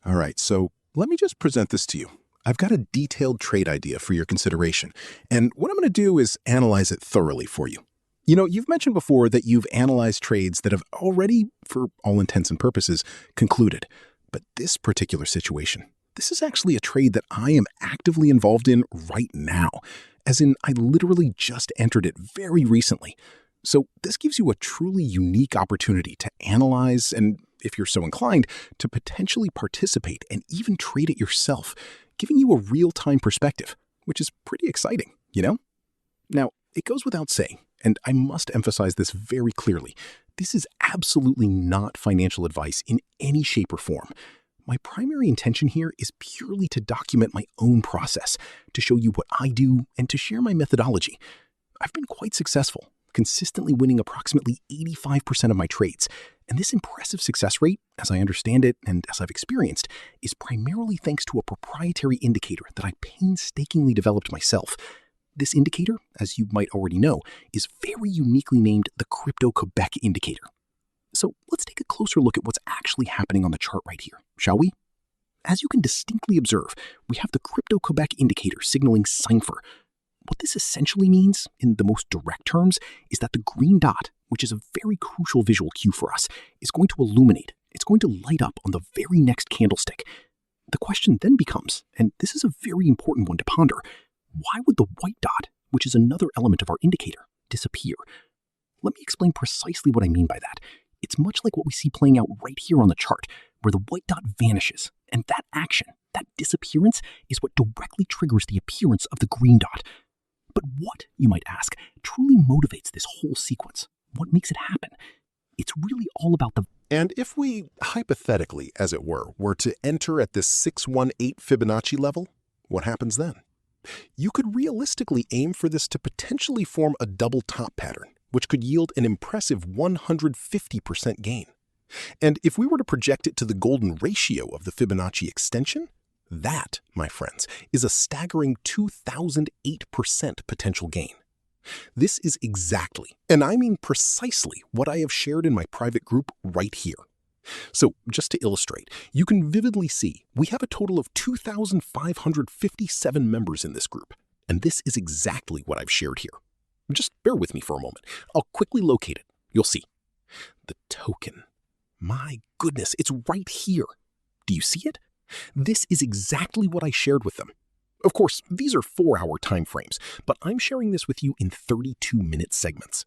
All right, so let me just present this to you. I've got a detailed trade idea for your consideration, and what I'm going to do is analyze it thoroughly for you. You've mentioned before that you've analyzed trades that have already, for all intents and purposes, concluded. But this particular situation, this is actually a trade that I am actively involved in right now, as in I literally just entered it very recently. So this gives you a truly unique opportunity to analyze and, if you're so inclined, to potentially participate and even trade it yourself, giving you a real-time perspective, which is pretty exciting, Now, it goes without saying, and I must emphasize this very clearly, this is absolutely not financial advice in any shape or form. My primary intention here is purely to document my own process, to show you what I do, and to share my methodology. I've been quite successful, consistently winning approximately 85% of my trades. And this impressive success rate, as I understand it and as I've experienced, is primarily thanks to a proprietary indicator that I painstakingly developed myself. This indicator, as you might already know, is very uniquely named the Crypto-Quebec indicator. So let's take a closer look at what's actually happening on the chart right here, shall we? As you can distinctly observe, we have the Crypto-Quebec indicator signaling cipher. What this essentially means, in the most direct terms, is that the green dot, which is a very crucial visual cue for us, is going to illuminate. It's going to light up on the very next candlestick. The question then becomes, and this is a very important one to ponder, why would the white dot, which is another element of our indicator, disappear? Let me explain precisely what I mean by that. It's much like what we see playing out right here on the chart, where the white dot vanishes, and that action, that disappearance, is what directly triggers the appearance of the green dot. But what, you might ask, truly motivates this whole sequence? What makes it happen? It's really all about the... And if we, hypothetically, as it were to enter at this 618 Fibonacci level, what happens then? You could realistically aim for this to potentially form a double top pattern, which could yield an impressive 150% gain. And if we were to project it to the golden ratio of the Fibonacci extension, that, my friends, is a staggering 2,008% potential gain. This is exactly, and I mean precisely, what I have shared in my private group right here. So, just to illustrate, you can vividly see we have a total of 2,557 members in this group, and this is exactly what I've shared here. Just bear with me for a moment. I'll quickly locate it. You'll see. The token. My goodness, it's right here. Do you see it? This is exactly what I shared with them. Of course, these are 4-hour time frames, but I'm sharing this with you in 32-minute segments.